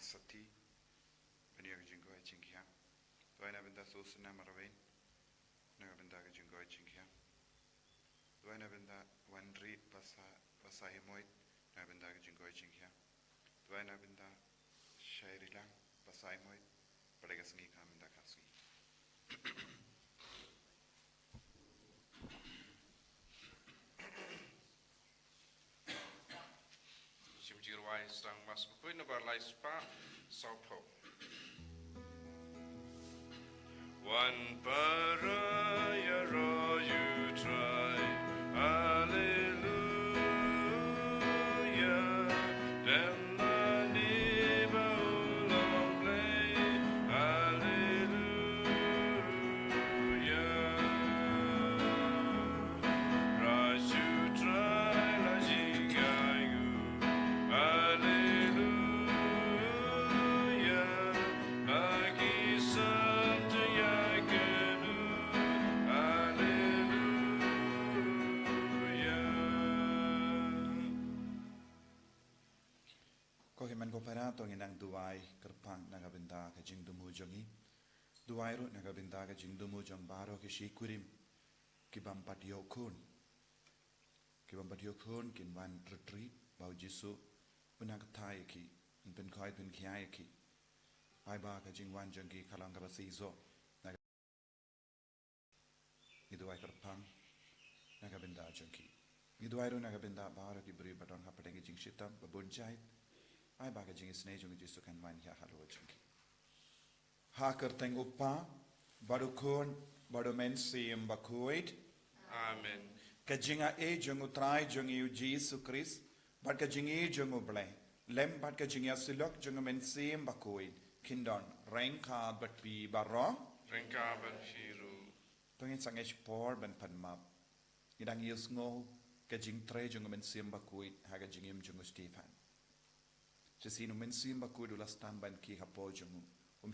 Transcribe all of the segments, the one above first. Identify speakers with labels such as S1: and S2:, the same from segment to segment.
S1: sati benia ka jingko jingkia tuaina benda susna marwain naga benda ka jingko jingkia tuaina benda one read pasa himoit naga benda ka jingko jingkia tuaina benda syairi lang pasa himoit pada ka sengi ka benda ka sengi
S2: Jirwai sang mas pui na barlai spa saupo. One paraya ro you try, hallelujah. Then the neighbor long play, hallelujah. Rise you try la jingayu.
S1: Ko himan ko parato nginang duai kerpang naga benda ka jingdumu jongi duai ru naga benda ka jingdumu jong baro ki shikurim ki bampat yokun kin wan retreat bau jisu unang thai ki pen khoi pen khiai ki ai ba ka jingwan jongi khalang ka basizo naga ni duai kerpang naga benda jongi ni duai ru naga benda baro ki bri baton ha pateng jing shitam babun jai ai ba ka jing snei jong jisu kan wan ya halo jongi ha kerteng upa baru kon baru mensim bakuit
S2: Amen.
S1: ka jinga e jong utrai jong yu jisu Christ bat ka jing e jong ublai lem bat ka jing ya silok jong mensim bakuit kindon rengka bat pi barong
S2: Rengka berfiru.
S1: tongin sangesh por ban panmap idang yus ngo ka jing tre jong mensim bakuit ha ka jing im jong Stefan Jasino mensim bakuit ulas tamban ki hapo jong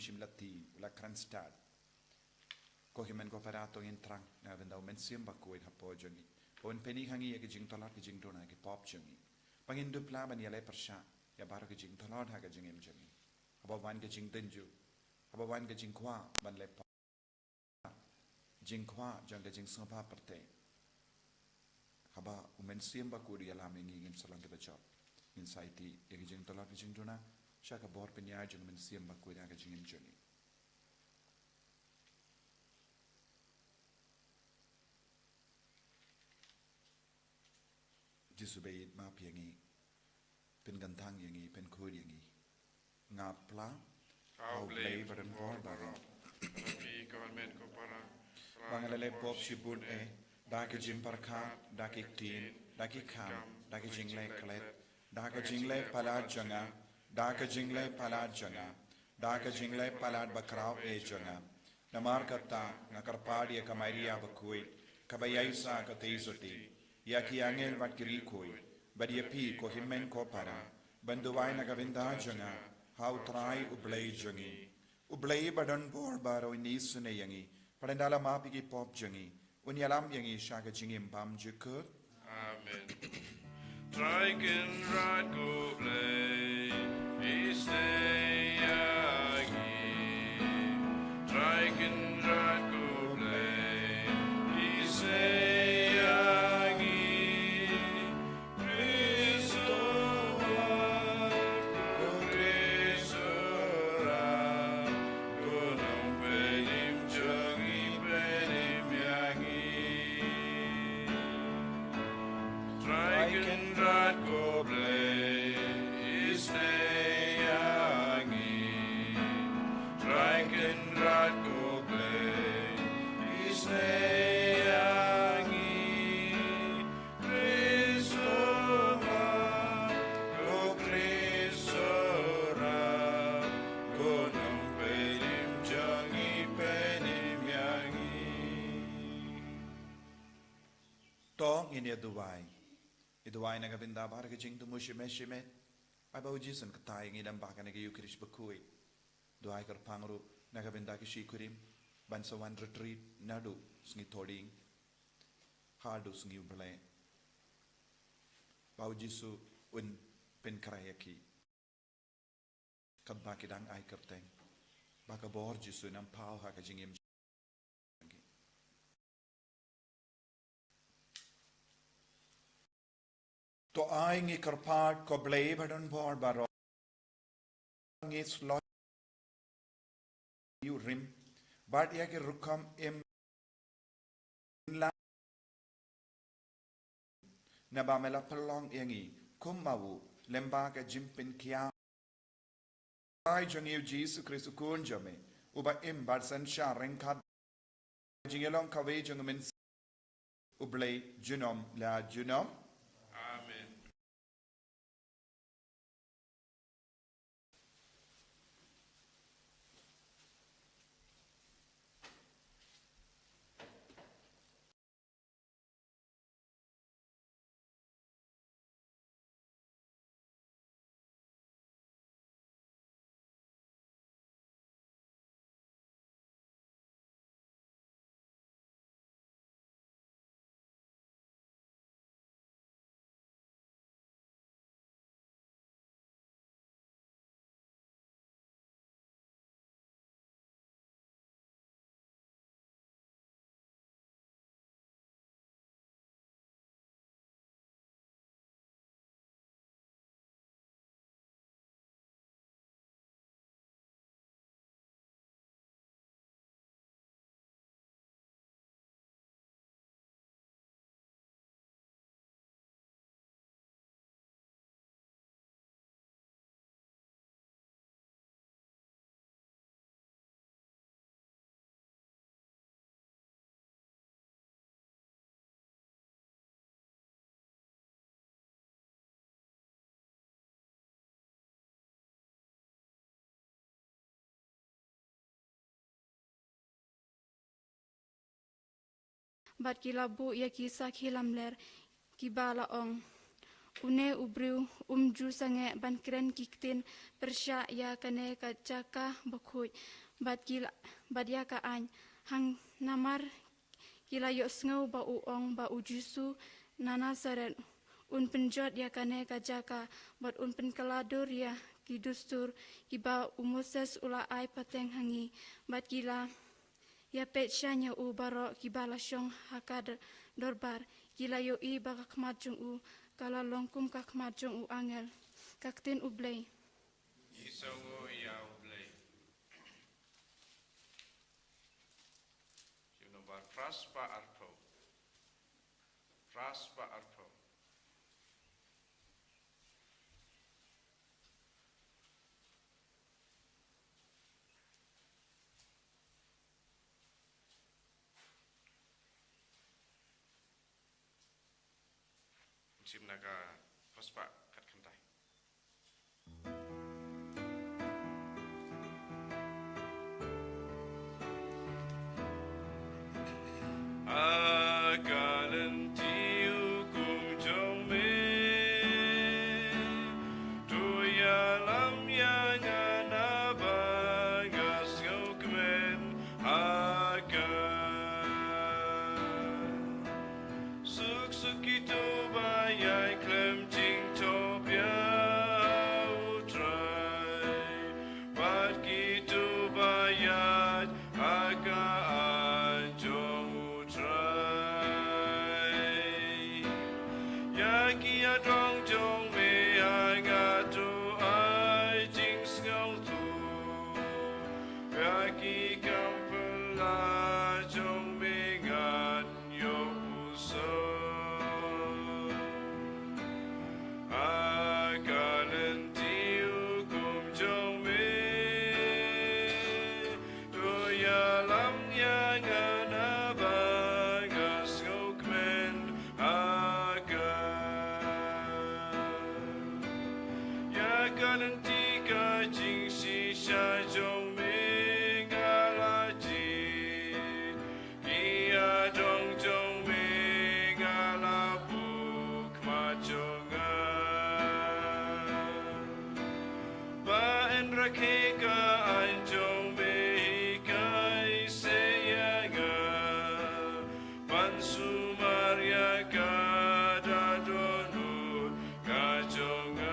S1: shimlati ula kranstad ko himen ko parato in trang na benda mensim bakuit hapo jongi pon peni hangi ya jing tolat ki jing dona ki pop jongi pangin du pla ban ya le persha ya bar ki jing tolat ha ka jing em jongi aba wan ki jing tenju aba wan ki jing kwa ban le pop jing kwa jang ka jing sopa perte haba mensim bakuit ya la mengi ngim salang ke job insight ya ki jing tolat ki jing dona shaka bor penya jong mensim bakuit ha ka jing em jongi Jisubayit ma piangi pen gantang yangi pen kod yangi ngapla au play badan bor baro
S2: Tapi government ko para.
S1: bangalale pop shibun e daki jim parkha daki tin daki kham daki jingle klet daka jingle palad janga daka jingle palad janga daka jingle palad bakrao e janga namar kata ngakarpadi ka maria bakui kabayaysa ka teizoti Yaki angel wat kiri koi, badia pi ko himen ko para, banduwai na gavinda janga, how try ublay jangi. Ublay badan bor baro ini sune yangi, padandala mapigi pop jangi, unyalam yangi shaka jingim bam jukut.
S2: Amen. Triken rad go play, istay agi. Triken rad go play, istay.
S1: Ini Duwai na gavinda bar ka jing tu mushime shime ai bau jisun ka tai ngi dam ba ka na yu krish bakui Duwai kar pangru na gavinda ki shikurim ban sa wan retreat nadu sngi toding hadu sngi ublai bau jisu un pen krayaki Kadba kidang ai kerteng. Baka bor jisu nam pau haka jingim. To ai ngi kerpat ko blei badon bor baro. Ngi slot you rim. Bad ya ke rukam im la na ba mela pelong yangi kum mau lemba ka jimpin kia ai jong yu Jesu Kristu kun jame uba im bar san sha rengkat jingelong kawe jong min ublei junom la junom.
S2: Amen.
S3: Bat kilabu ya kisah kilamler kibala ong une ubriu ju sange ban kren kiktin persya ya kane kacaka bakhuj bat ya ka an hang namar kila yo sngo ba u ong ba ujusu nana saren penjot ya kane kajaka bat penkeladur ya kidustur kiba umoses ula ai pateng hangi bat kila ya petsyanya u baro kibala syong hakad dorbar kila yo i baka kemajung u kala longkum ka kemajung u angel kaktin u blay
S2: Isawo ya ublay. Yunobar fraspa arpo. Fraspa arpo. Sim naga fraspa kat kentai. Akalan tiu kum jome tu ya lam ya ngana bagas ngukmen akan suk suk itu bayai klem jing topia utrai bat kitu bayat aga anjong utrai yaki adong jong me aga tu ai jing skau tu yaki kampela jong me ngan yo uso akalan tiu kum jong me tu ya lam ya ngana bagas ngukmen akan ya kalan tika jing si sha jong me ngalaji kia dong jong me ngalabuk majongan ba en rakhe ka an jong me kai se ya ga ban sumaria ka da donut ka jongan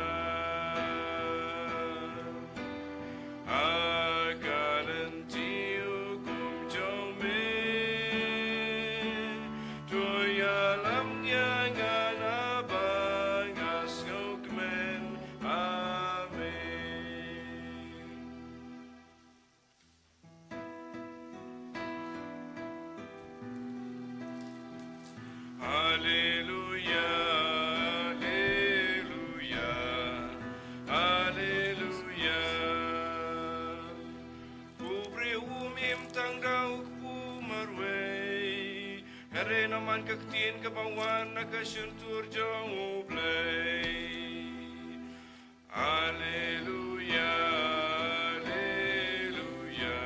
S2: ban kaktin kabawan nakasuntur jong ublay. Alleluia, Alleluia,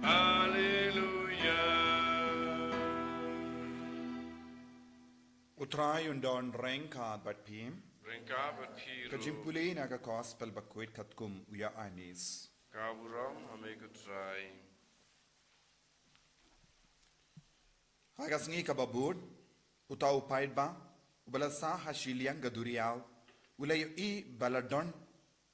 S2: Alleluia.
S1: Utray undon rengka bat pim.
S2: Rengka berpiru.
S1: Kajimpuli naga gospel bakuit katkum uya anis.
S2: Kaburam ame kutray.
S1: Hagas ngi kababud, utau paidba, ubalasa hasiliang gaduriaw, ulayo I baladon,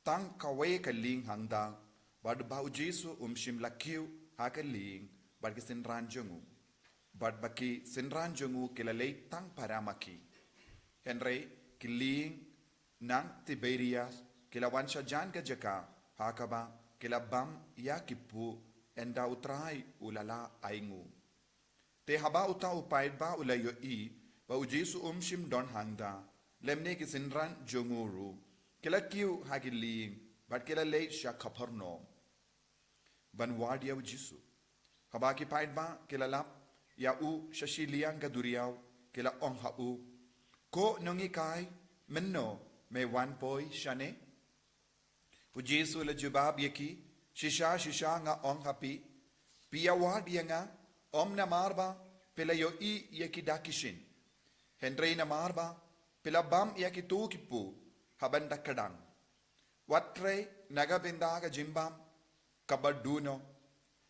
S1: tang kaway kaling hangda, bad ba ujisu umshim lakiw hakaling, bad kisinran jungu, bad baki sinran jungu kilalay tang paramaki. Henry, kiling, nang Tiberias, kilawan siya dyan kajaka, hakaba, kilabam yakipu, enda utray ulala aingu. Te haba uta upaid ba ulayo I, ba ujisu umshim don hangda, lemne ki sinran jonguru, kila kiu hagiling, bat kila late siya kaparno. Ban wadia ujisu. Haba ki paid ba kila lap, ya u shashiliang gaduriaw, kila ong ha u. Ko nungi kai, menno, me wan poi shane. Ujisu la jubab yaki, shisha nga ong hapi, pia wadia nga, Om na marba pela yo I yakidakishin. Henry na marba pela bam yakitu kipu habanda kadang. Watre nagabindaga jimbam kabaduno.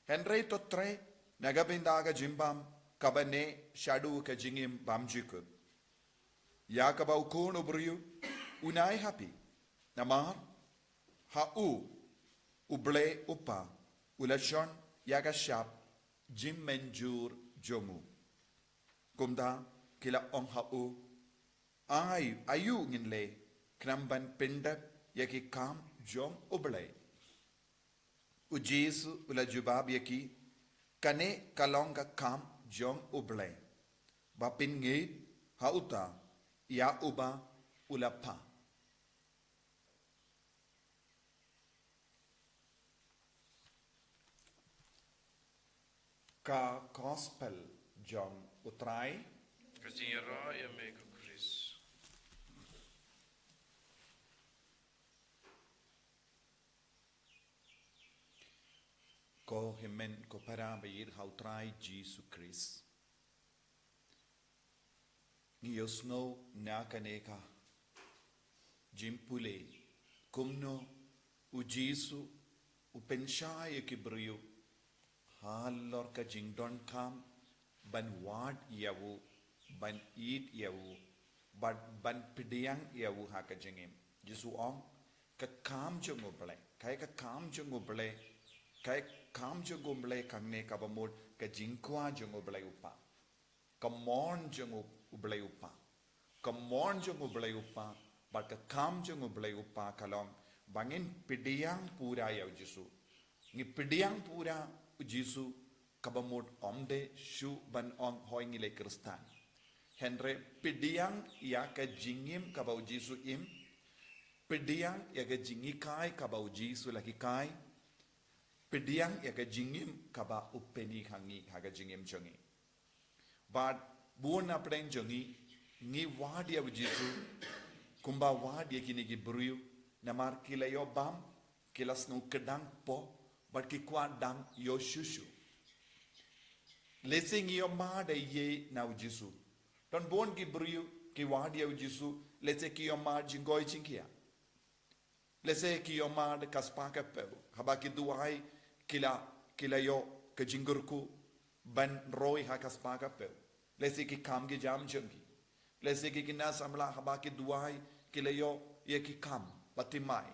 S1: Henry totre nagabindaga jimbam kabane shadu ka jingim bamjikub. Yakaba ukun ubriyu unai happy. Namar hau uble upa ulashon yagashap Jim menjur jomu. Kumda kila ong hau ayu nginle knamban pindap yaki kam jom ublay. Ujisu ula jubab yaki kane kalonga kam jom ublay. Bapin ngid hauta ya uba ulapa. Ka gospel John utray
S2: Kajira ya me Chris.
S1: ko himen ko para bayir hautray Jesus Christ. Ngiyos ngo na kaneka jimpule kumno ujisu upenshay kibriyo halor ka jingdon kam ban wad yawu ban eat yawu ban pidiyang yawu ha ka jingim jisu ong ka kam jungo ble kai ka kam jungo ble kai kam jungo ble kangne ka bamod ka jingkwa jungo ble upa ka mon jungo ble upa ka mon jungo ble upa but ka kam jungo ble upa kalong bangin pidiyang pura yaw jisu ngi pidiyang pura Jisu kabamod omde shu ban ong hoingile kristan. Henry pidiang ya ka jingim kabau Jisu im. Pidiang ya ka jingikai kabau Jisu laki kai. Pidiang ya ka jingim kaba upeni hangi haga jingim jongi. But buon na pren jongi ngi wadia Jisu kumba wadia kini gibruyu namar kilayo bam kilas no kedang po but ki kwa dang yo shushu. Lesing yo ma de ye na Jisu. Don bon ki briu ki wadi ya Jisu. Lese ki yo ma jingoi chinkia. Lese ki yo ma de kaspaka peu. Haba ki duai kila yo ke jingurku ban roi ha kaspaka peu. Lese ki kam ki jam jungi. Lese ki kina samla haba ki duai kila yo ye ki kam batimai.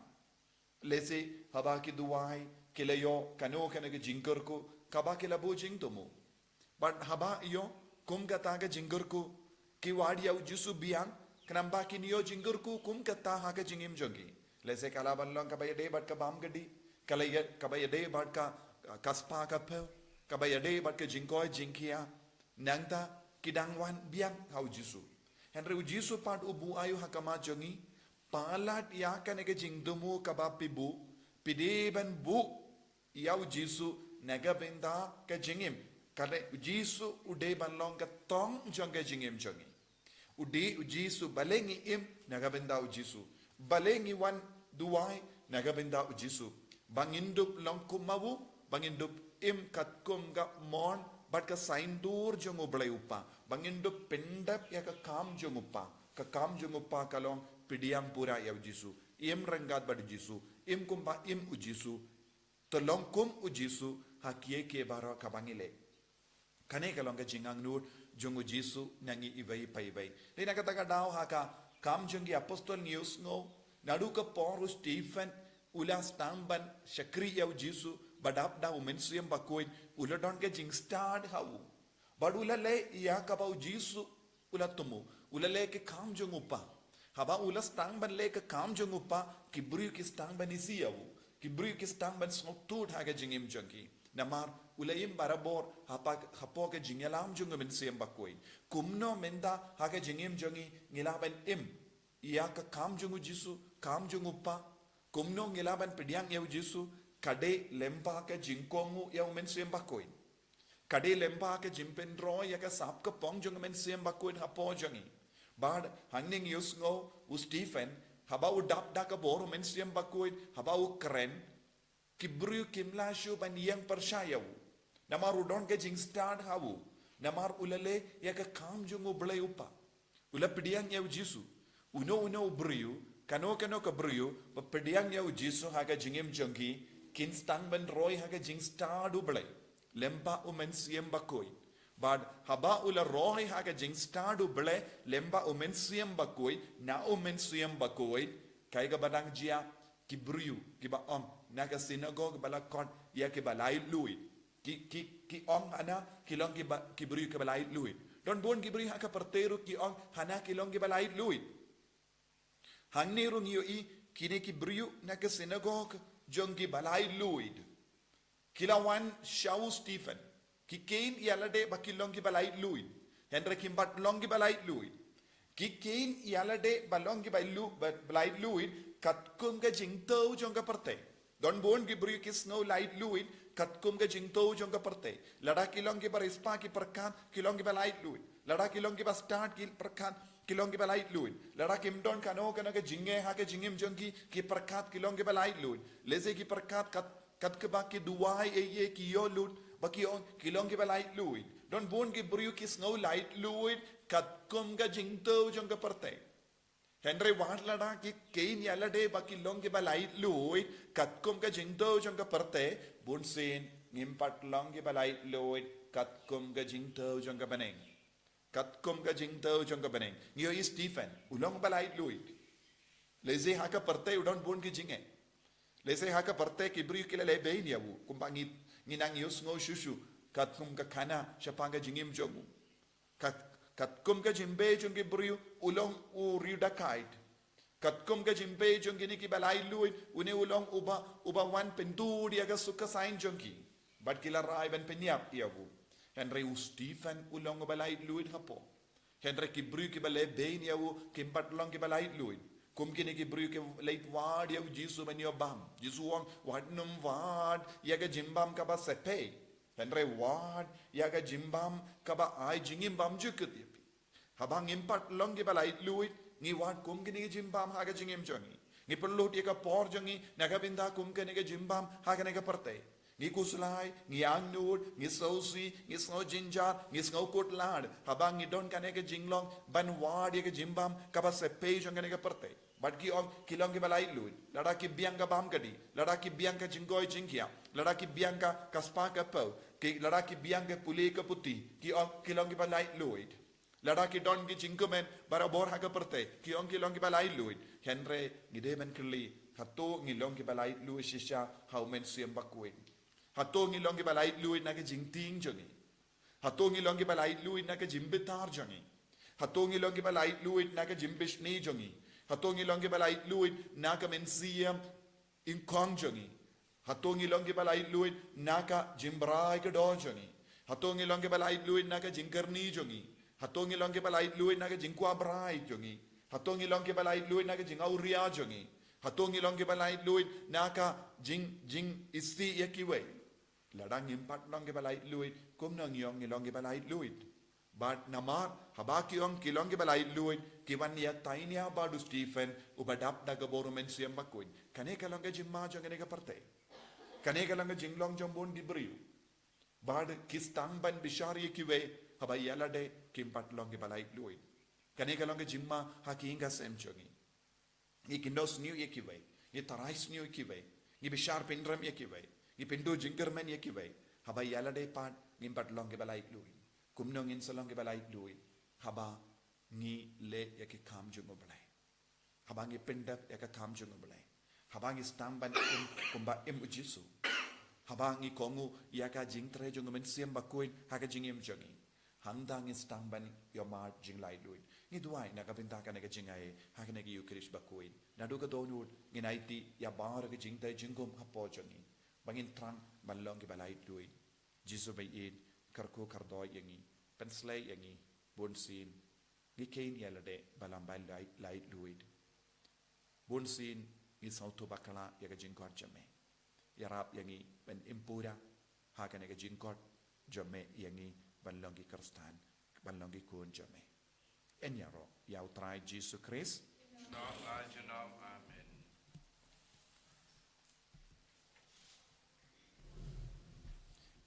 S1: Lese haba ki duai kila yo kano kana ke jingurku kaba kila bo jing tumu. But haba yo kum kata ke jingurku ki wadi ya Jisu biang kenamba ki niyo jingurku kum kata ha ke jingim jongi. Lese kala banlong kabaya de bat ka bam gadi kabaya de bat ka kaspa ka peu kabaya de bat ka jingkoi jingkia nangta kidangwan biang hau Jisu. Henry Jisu pat ubu ayu hakama jongi palat ya kana ke jingdumu kabapibu pidiban bu yau Jisu nagabenda ka jingim Karena Jisu udah banlong ke tong jongga jingim jongi. Udah Jisu balengi im naga benda Jisu. Balengi wan duai naga benda Jisu. Bangindup long kumawu, bangindup im kat kum ga mon bat ka saindur jong ublay upa. Bangindup pendap ya ka kam jong upa. Ka kam jong upa kalong pidiam pura ya Jisu. Im renggat bad Jisu. Im kumpa im Jisu. Tolong kum Jisu hakie ke baro kabangile. Kane kalong ka jingang nur jongu Jisu nangi ibai pai. Ni nakataka daw haka kam jongi apostol news ngo nadu ka poru Stephen ulas tamban syakri yaw Jisu badap daw mensiyam bakoy uladon ka jing start hawu badula le ya ka bau Jisu ulatumu ulale ke kam jongu pa haba ulas tamban le ka kam jongu pa kibru ki tamban isi yaw kibru ki tamban snotut haga jingim jongi namar ulayim barabor hapo ke jingelam jungo men siyam bakoy kumno menda haga jingim jongi ngilaban im iya ka kam jungo Jisu kam jungo pa kumno ngilaban pidiang yaw Jisu kade lempa ka jingkongu yaw men siyam bakoy kade lempa ka jimpen ro ya ka sap ka pong jungo men siyam bakoy hapo jongi bad hangning yusngo u Stephen haba u dap da ka boro men siyam bakoy haba u kren kibru kimlashu ban yang persyayaw namar udon ke jing start hawu namar ulale ya ka kam jungo blay upa ula pidiang yaw Jisu uno ubriyu kano ka briyu pa pidiang yaw Jisu haga jingim jongi kin stang ban roy haga jing start ublay lemba umen siyem bakoy bad haba ula roy haga jing start ublay lemba umen siyem bakoy na umen siyem bakoy kay ga badang jia kibriyu kiba naga synagogue bala kon ya ke balai lui ki ong ana kilong ki bri ke balai lui don bon ki bri ha ka perteru ki ong hana kilong ki balai lui hangni rung yo I kini ki bri naga synagogue jong ki balai lui kilawan shau Stephen ki kain yalade bakilong ki balai lui henry kimbat long ki balai lui ki kain yalade balong ki balai lui katkum ka jingto jong ka perte Don bon ki bri ki snow light luid katkum ka jingto jong ka perte lada kilong ki bar ispa ki perkan kilong ki light luid lada kilong ki start ki perkan kilong ki light luid lada kim don kano kana ka jinge ha ka jingim jong ki perkat kilong ki light luid leze ki perkat kat ke ba ki duai ye ki yo lud ba ki on kilong ki light luid don bon ki bri ki snow light luid katkum ka jingto jong ka perte Henry Watlada ki kain yalade baki long ki balai lui katkum ka jingto jong ka parte bunsin ngimpat long ki balai lui katkum ka jingto jong ka baneng katkum ka jingto jong ka baneng ngiyo I Stephen ulong balai lui leze ha ka parte udon bun ki jinge leze ha ka parte ki bri ki le bein yawu kumpangi nginang yus ngo shushu katkum ka kana shapanga jingim jogu katkum ka jimbe jong ki bri ulong u ridakait katkum ka jimbe jong ki ki balai lui une ulong uba wan pentu dia ka suka sain jong ki bat kila rai ban penyap yawu Henry u Stephen ulong balai lui hapo Henry ki bri ki balai bein yawu kimpat long ki balai lui kum ki bri ki late ward yawu Jisu ban yo bam Jisu wang wadnum ward yaga jimbam ka ba sepe Henry ward yaga jimbam ka ba ai jingim bam jukut habang impat long ki balai luit ngi wat kum ki jimbam haga jingim jongi ngi perlut ka por jongi naga binda kum ki jimbam haga naga parte ngi kuslai ngi angnur ngi sosi ngi snow jinjar ngi snow kot lad habang ngi don kanega jinglong ban wad ka jimbam ka ba sepe jongi naga parte bat ki on kilong ki balai luit lada ki biang ka bam kadi lada ki biang ka jinggoy jingkia lada ki biang ka kaspa ka po ki lada ki biang ka puli ka puti ki on kilong ki balai luit lada ki don ki jingkumen barabor ha ka perte ki on kilong ki balai luit Henry ngide men kli hato ngilong ki balai luit shisha how men siem bakuin hato ngilong ki balai luit na ka jingting jongi hato ngilong ki balai luit na ka jimbitar jongi hato ngilong ki balai luit na ka jimbishni jongi hato ngilong ki balai luit na ka men siem in kong jongi hato ngilong ki balai luit na ka jimbrai ka do jongi hato ngilong ki balai luit na ka jingkarni jongi hatongi long ke balai lui na ke jingkwa brai jongi hatongi long ke balai lui na ke jingauria jongi hatongi long ke balai lui na ka jing isi yakiwe ladang impat long ke balait luit kum nang yong ni long ke balait luit bat namat habaki yong ki long ke balait luit ki wan ya tainia badu Stephen ubadap daga boru men siam bakuin kane ka long ke jimma jong ne ka parte kane ka long ke jinglong jong bon di briu bad kistang ban bishari ki we habai yala de kimpat long ke balait luit kane ka long ke jimma hakinga sem jongi ni kindos new ye ki we ni tarais new ki we ni bishar pindram ye ki we ni pindu jingerman ye ki we habai yala de pat ngimpat long ke balait luit kumnong in salong ke balait luit haba ngi le ya ke kam jungo balai haba ngi pendap ya ke kam jungo balai haba ngi stamban kumba ujisu haba ngi kongu ya ka jing tre jungo men siam bakuin ha ka jing jongi hangdang ngi stamban yo ma jing lai luit ngi duai na ka pinta ka na ka jingai ha ka na ki ukrish bakuin na do ka donut ngi naiti ya bar ka jing tai jingom hapo jongi bangin trang balong ke balai luit jisu bai in karko kardoi yangi penslay yangi bonsin ni kain yalade balam bai lai luid bonsin ni sauto bakala yaga jingkot jame yarap yangi ben impura hakane ga jingkot jame yangi balongi kristan balongi kun jame en yaro yau try Jesus Christ
S2: Not like you know, amen.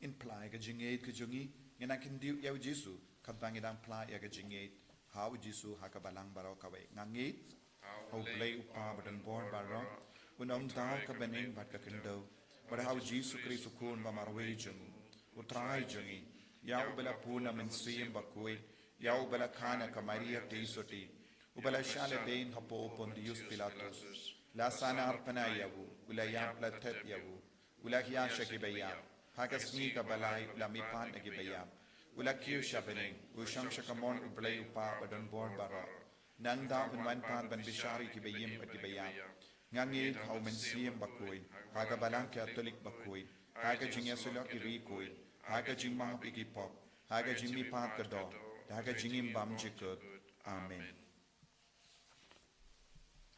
S1: in play ga jingate ka jungi ngena kin diu yau jisu kadang idang play ya ga jingate how jisu hakabalang baro kawe ngangit how play upa badan bor baro unong dau ka bening bat ka kendo but how jisu Christ kun ba marwe jung utrai jungi yau bela puna men sim bakoi yau bela khana ka maria teisoti ubala shale bein hapo pondius pilatus la sana arpana yawu ula yap la tep yawu ula hiya shakibayya hagasni ka balai la mipan agibayam ula kiu shabening usham shakamon ublay upa badan born bara nangda unwan pan ban bishari ki bayim agibayam ngangi how men siem bakoi haga balang catholic bakoi haga jingya sulak iri koi haga jingma pigi pop haga jingmi pat kado haga jingim bam jikut amen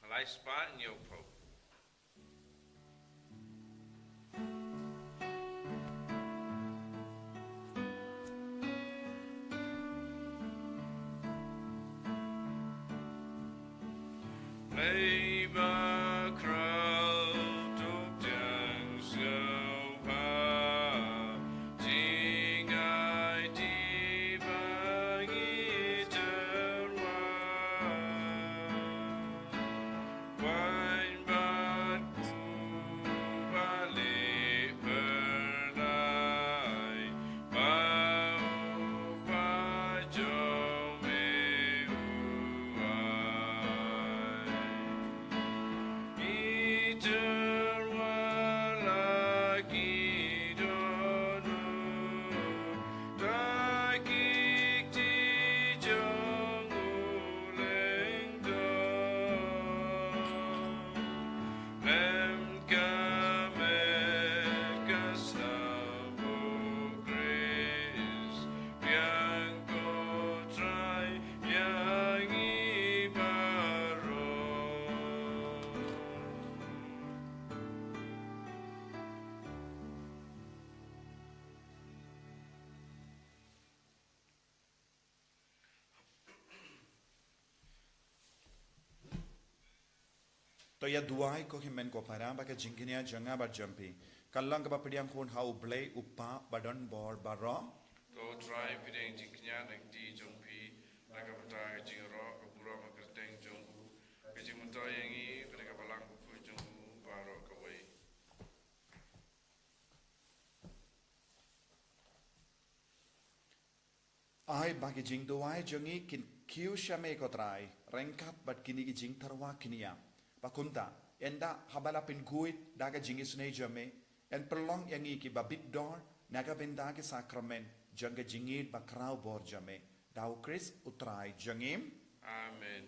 S2: Halai spot in your pope. Labor crowd of young so jing I divine wine but bali pernai bau pajome
S1: to ya duai ko himen ko paramba ka jinginia janga bar jampi kallang ka padiam khon how blay upa badan bor baro
S2: Go try pideng jingnya nang di jongpi naga betai jingro agura makerteng jongku kejing mentai yangi mereka balang buku jongku baro kawai
S1: ai bagi jing duai jongi kin kiu shame ko trai rengkat bat kini ki jing tarwa kinia pakunta enda habala pin guit daga jingis nei jame en perlong yangi ki babit dor naga benda ke sakramen janga jingit bakrau bor jame dau Chris utrai jangim
S2: Amen.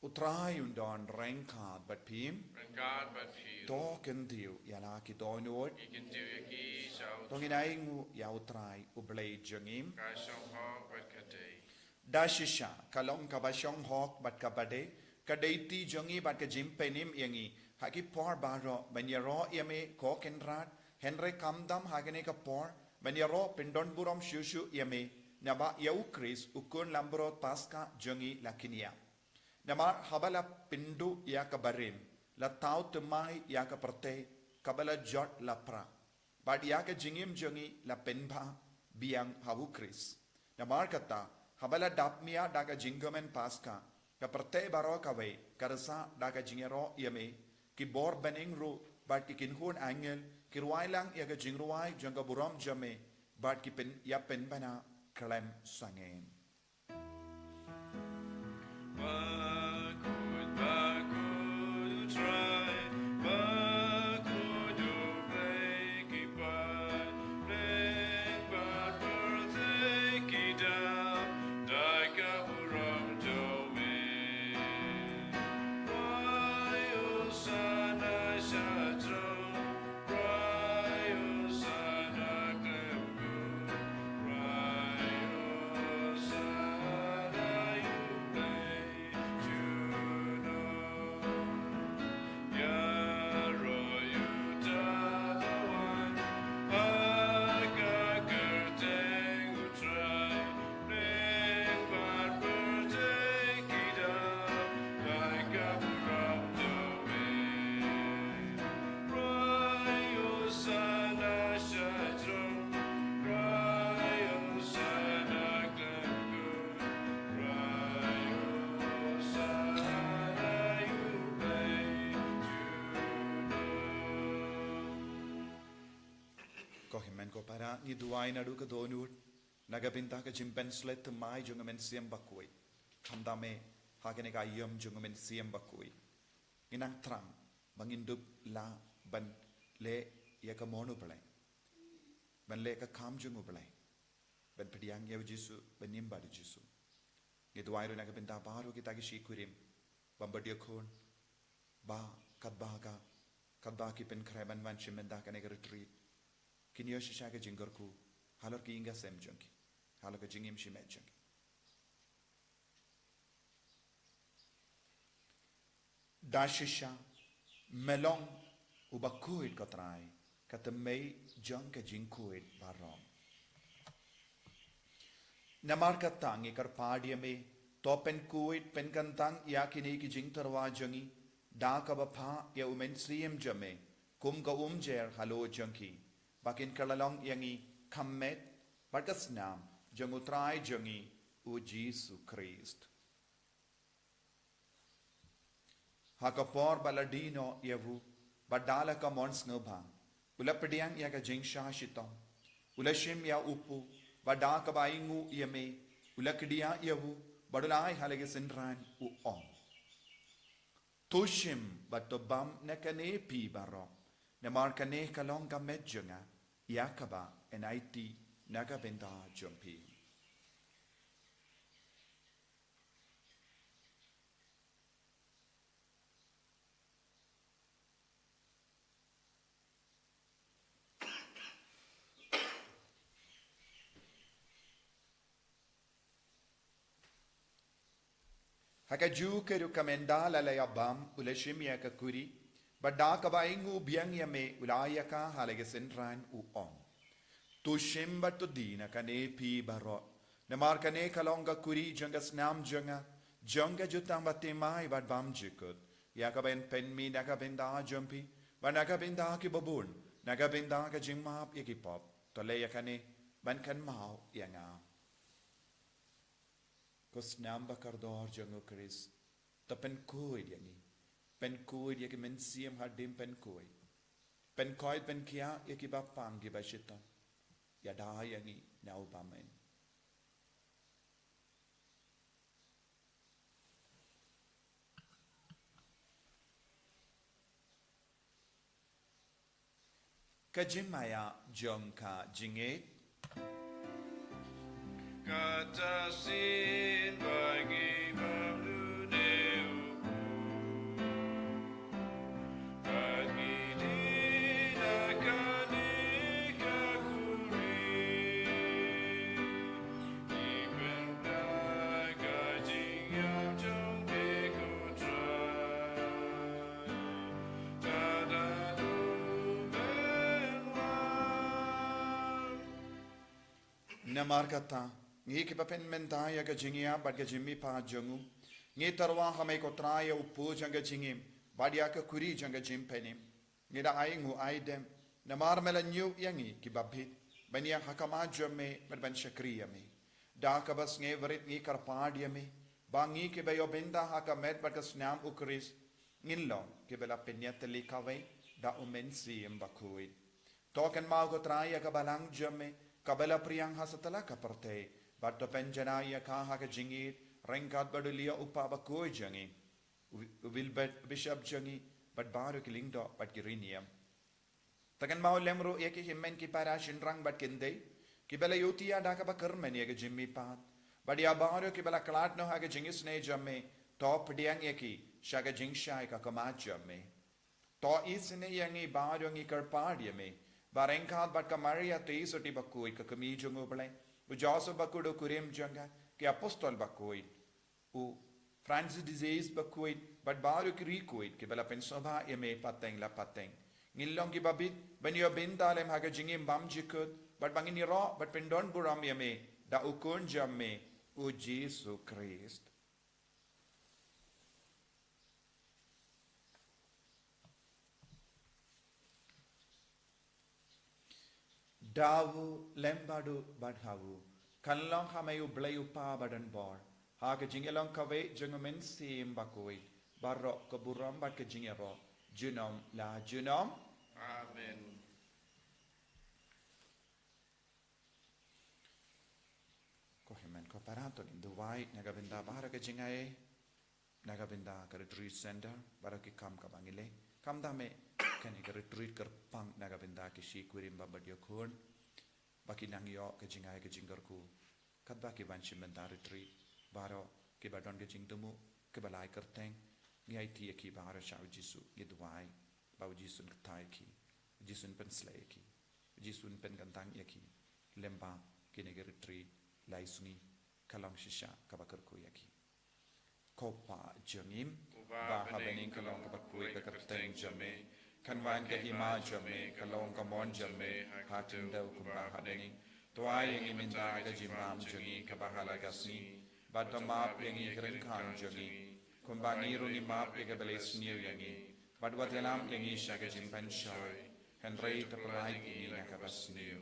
S1: utrai undon rengkat bat pim
S2: And God but few.
S1: to ken diu yala ki donot
S2: You can do yaki shout.
S1: tonginai ngu ya utrai ublay jangim
S2: Kai shong ho but kate.
S1: dashisha kalong kabashong hok bat kabade Kadaiti jongi bat ke jim penim yangi. Haki por baro banyaro yame ko kenrat. Henry kamdam hagane ka por. Banyaro pindon burom shushu yame. Naba yau kris ukun lambrot paska jongi lakinia. Nama habala pindu ya kabarim. La tau temai ya ka perte. Kabala jot la pra. Bad ya ka jingim jongi la penba biang hawu kris. Nama kata habala dapmia daga jingomen paska. Ka perte baro kawe karasa daga jingero yame. Ki bor bening ru bad ki kinhun angel. Ki ruai lang ya ka jingruai jonga burom jame. Bad ki pen ya penbana kalem sangen. Kohimen ko para ni duai na du ka donut nagabinta ka jimpen slet mai jungamen siam bakui khamdame hagene ka yom jungamen siam bakui inang trang mangindup la ban le ya ka monu play ban le ka kam jungu play ban pediang ya jisu ban nimba di jisu ni duai ru nagabinta baru kita ki shikurim bambadia khon ba kadba ki pen khreban van chimenda ka ne retreat Kini yo shisha ke jingorku halor ki inga sem jonki halor ke jingim shimet jonki da shisha melong ubakuit kotrai katemei jong ke jingkuit barom namar katang ikar padiyame to pen kuit pen kantang ya kini ki jing tarwa jongi da ka bapha ya umen sriem jame kum ka jer halo jonki Bakin kalalong yangi kammet bagas nam jangutrai jangi u Jesu Christ. Hakapor baladino yavu badala ka mons ngubha. Ula pediang ya ka jingsha shitong. Ula shim ya upu badaka baingu yame. Ula kidia yavu badulai halage sindran u on. Tushim batobam nekane pi barok. Namar kane kalong ka medjunga yakaba en aiti nagabenda jumpi. Hakaju keru kamenda lalayabam uleshim yakakuri Bada kabaingu biang yame ulayaka halage senran uong. Tu shimba tu dina kane pi baro. Namar kane kalonga kuri janga snam janga jutang batimai bad bam jikut. Yakaben penmi nakabenda jumpi. Banakabenda ki babun. Nakabenda ka jingmap yakipop. Tolaya kane ban kan mau yanga. Kusnam bakardor jango Chris. Tapen kuid yani. Pen kuid yaki men siam hadim pen kuid. Pen koid pen kia yaki bapam giba shiton. Yada yangi nau bamen. Kajimaya jongka jinget.
S2: Kata sin bagi Try
S1: Ina markata, ngi ki papen mentaya ka jingia bad ka jimmi pa jongu. Ngi tarwa hame ko traya upu janga jingim, badia ka kuri janga jimpenim. Ngi da ai ngu aidem, na marmela nyu yangi ki babit, bania hakama jome merban shakriya me. Da ka bas ngi varit ngi karpadia me, bangi ki bayo benda haka med bad ka snam ukris, ngilong ki bela penyateli kawai, da umensi imbakuit. Token mau ko traya ka balang jome, kabela priyang hasatala ka parte, bato penjanaya ka haka jingit, rengkat badulia upa bakoi jangi, wilbet bishop jangi, bat baru kilingdo bat kiriniam. Takan mau lemru eki himmen ki parashin rang bat kinde, ki bela yutia da ka bakermen yega jimmi pat, bat ya baru ki bela klat no haka jingis ne jamme, top diang eki, shaga jingshai ka kamat jamme. To isine yangi baru ngi karpadia me, barengkat bat kamaria teisoti bakui ka kami jungu bale u Joseph bakudo kurim janga ki apostol bakui u Francis disease bakui bat baru ki rikuit ki bala pensoba yeme pateng la pateng ngilong ki babit banyo bindalem haga jingim bam jikut bat bangini ro bat pendon buram yeme da ukun jamme u Jesus Christ. Dawu lembadu badhawu kanlong hamayu blayu pa badan bor haga jingelong kawe jungumen sim bakui barro keburam bad ke jingero junom la junom
S2: Amen.
S1: kohemen ko parato in the white nagabinda bara ke jingae nagabinda ka retreat center bara ki kam ka bangile kam dame kani ka retreat kar pang nagabinda ki shikurim babadio khon baki nangyo ke jingae ke jingar ku kadba ki vanchi menta retreat baro ke badon ke jingtumu ke balai kerteng ngai ti ki bara shau jisu gidwai bau jisun ktai ki jisun pen slay ki jisun pen gantang yaki lemba ki ne retreat laisuni kalang shisha kabakar ku yaki kopa jangim ba habening kalong kabakui ka kerteng jame kanwan ka hima jame kalong ka mon jame hatin daw kumba habening tuay yang iminda ka jimam jangi kabahala gasni badamap yang ikren kan jangi kumba ngiru ni map ka beles niu yangi badwatelam yang isha ka jimpan shoy henry tapalai ni nakabasniu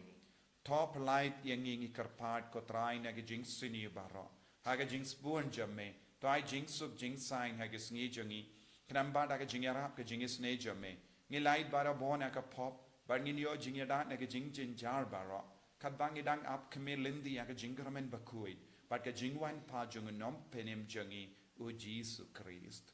S1: top light yang ingi karpat ko try na jing sini baro haga jing spoon jamme toy jing suk jing sign haga sngi jangi knamba da jing yarap ka jing sne jamme ngi light bara bona ka pop bar ngi yo jing yada na jing jin jar baro kat bangi dang up kme lindi ya jing gramen bakui bat ka jing wan pa jung nom penem jangi o Jesus Christ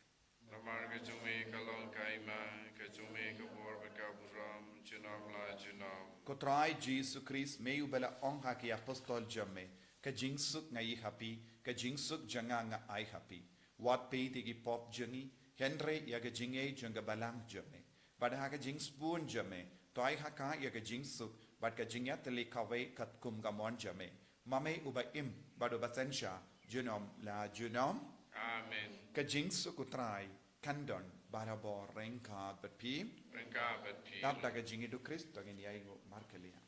S2: Ramar ke jume kalong kaima ke jume ke bor ka buram junam la junam.
S1: ko try Jesus Christ meu bela ong ha ki apostol jamme ka jing suk ngai happy ka jing suk janga nga ai happy wat pe ti ki pop jangi henry ya ka jing e janga balang jamme bad ha ka jing spoon jamme toy ha ka ya ka jing suk bad ka jing ya tele kawe kat kum ga mon jamme mame uba im bado basensha junom la junom
S2: Amen.
S1: ka jing suk ko try kandon barabo renka but pi
S2: Rengka beti.
S1: tap da ka jing du Christ to ngi ai go markelia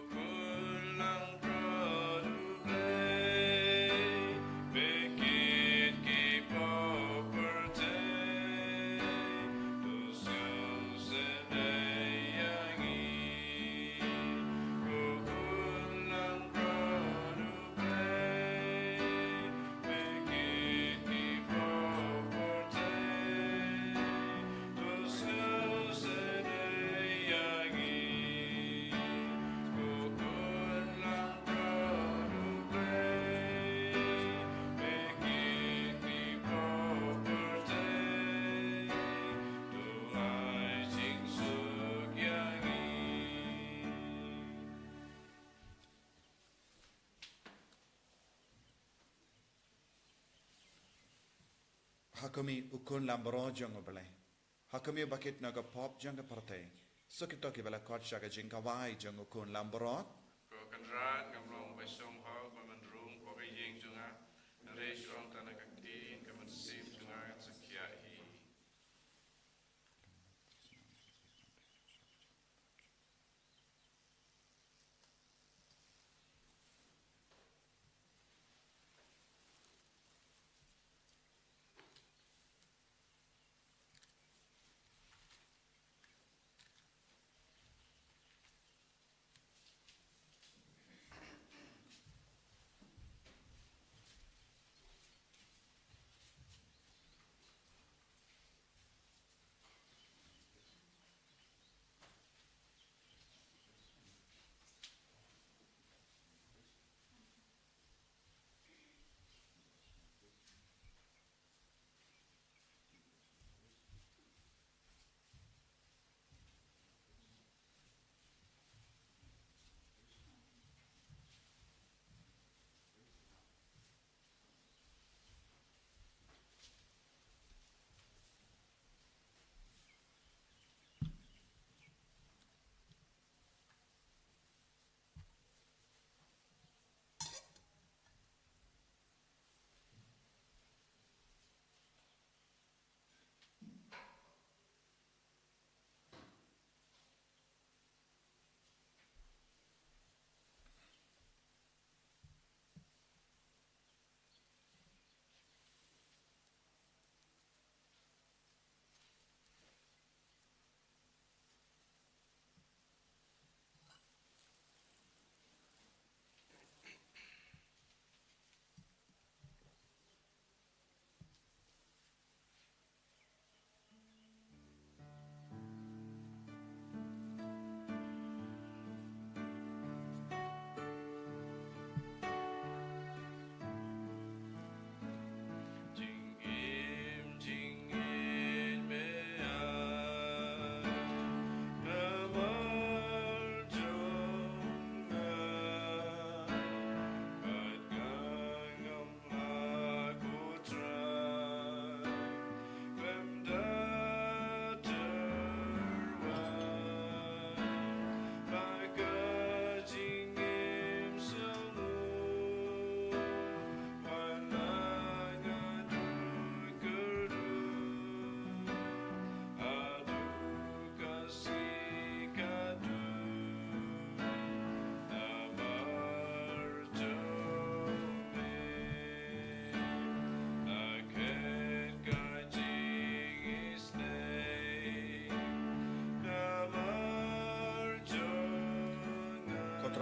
S2: Kukulang prodube, bekit ki poperte, tusus eneyangi. Kukulang prodube, bekit ki poperte, tusus eneyangi.
S1: hakami ukun lambro jang obale hakami bakit naga pop jang parte sokito ki bala kot shaga jing kawai jang ukun lambro
S2: Ko kanrat ngamlong besong hau mamandrung ko kayeng junga nare shrong tanakakti kaman sip junga sakya hi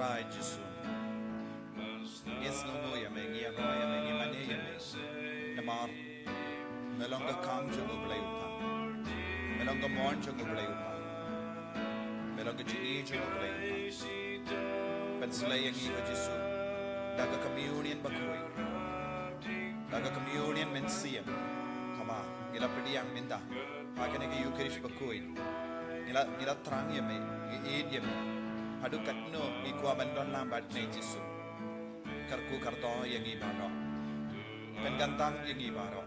S1: try Jesu. Yes no mo ya me ngia roy ya me ngia mane ya me. Namar melonga kam jungo blay upa. Melonga mon jungo blay upa. Melonga jini jungo blay upa. Penslay yang iba Jesu. Daga communion bakoy. Daga communion mensiyam. Kama ngila pediyang minda. Hakane ke Eucharist bakoy. Ngila terang ya me. Eid ya me. Hadu katno ikwa bandon lambat ne Jesu. Karku karto yang ibaro. Pengantang yang ibaro.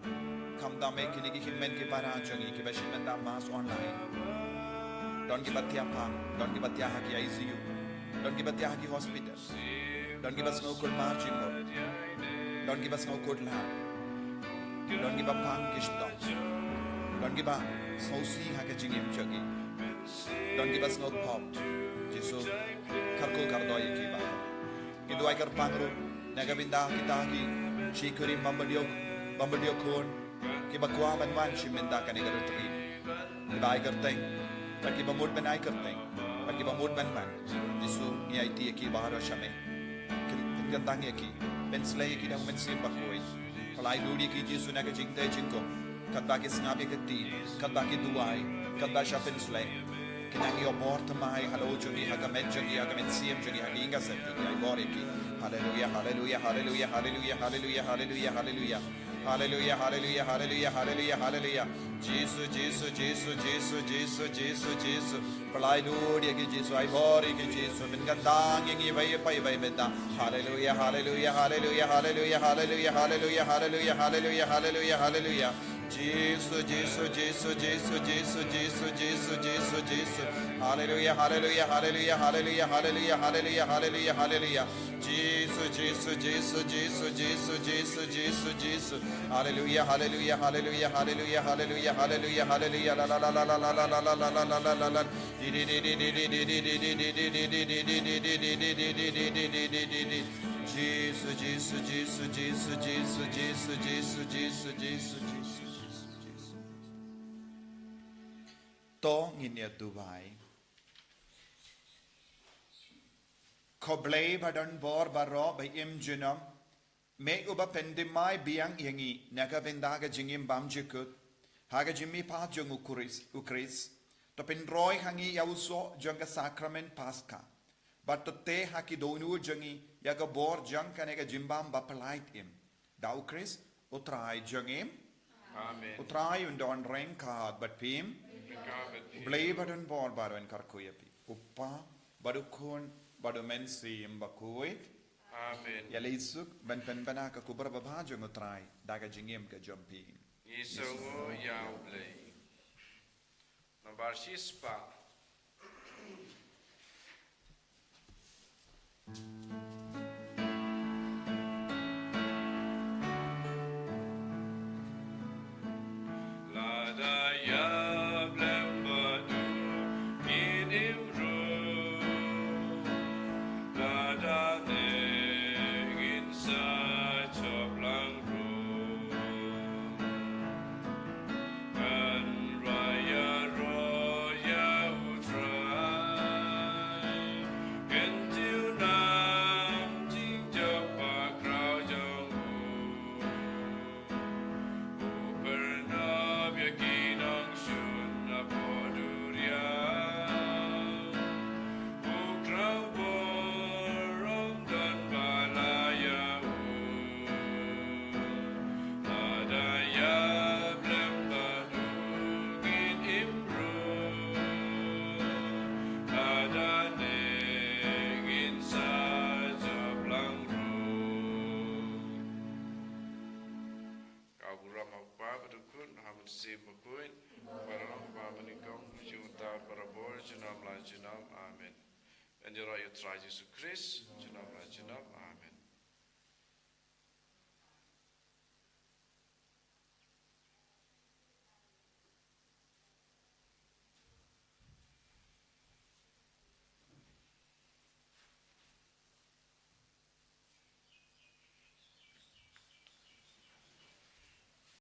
S1: Kamda me kini ki himmen ki para jongi ki bashin menda mas online. Don ki batia pam, don ki batia haki ICU. Don give us the hospital. Don't give us no good margin. Don't give us no good land. Don't give us pankishta. Don't give us no sea hakajingim chagi. Don't give us no pop. Jesus, karko kardoy kiba. Idu ay karpangro. Nagabinda kita ki. Shikuri bambadio kon. Kiba kwa man shiminda kanigarutri. Iba ay karteng. Pagi bamud man ay karteng. Pagi bamud man. Jesu ni IT ki baharo shame. Gandang ki. Penslay ki dang mensim bakoy. Palay ludi ki Jesu naga jingte jingko. Kanda ki snabi kati. Kanda ki duay. Kanda siya penslay. Kinang iyo borta mahay halo jungi hagamen jungi hagamen siem jungi haginga sem jungi ay bori ki. Hallelujah, hallelujah, hallelujah, hallelujah, hallelujah, hallelujah, hallelujah. Hallelujah, hallelujah, hallelujah, hallelujah, hallelujah. Jesus, Jesus, Jesus, Jesus, Jesus, Jesus, Jesus. Palay ludi ki Jesus ay bori ki Jesus. Gandang yung ibay benda. Hallelujah, hallelujah, hallelujah, hallelujah, hallelujah, hallelujah, hallelujah, hallelujah, hallelujah, hallelujah. Jesus, Jesus, Jesus, Jesus, Jesus, Jesus, Jesus, Jesus, Jesus. Hallelujah, hallelujah, hallelujah, hallelujah, hallelujah, hallelujah, hallelujah, hallelujah. Jesus, Jesus, Jesus, Jesus, Jesus, Jesus, Jesus, Jesus. Hallelujah, hallelujah, hallelujah, hallelujah, hallelujah, hallelujah, hallelujah. La la la la la la la la la la la la la. Jesus, Jesus, Jesus, Jesus, Jesus, Jesus, Jesus, Jesus, Jesus, Jesus. To nginia Dubai. Koblay badan bor baro by junam. Me uba pendimai biang yangi naga bendaga jingim bam jikut. Haga jimmi pa jung ukris. To pendroy hangi yauso junga sacrament pasca. But to te haki donu jungi yaga bor jung kanega jimbam bapalait im. Da ukris utrai jungim.
S2: Amen.
S1: Utrai undon rain card but pim. Blay badan bor baro en karkuyapi. Uppa badukun badu mensi imbakuit.
S2: Amen.
S1: Yalisuk ben banaka kubra babajo ngutrai daga jingim ka jumping.
S2: Yisongo yau blay. Nombar shispa. Amen. En je raadt je Jesus Christus, je naam, amen.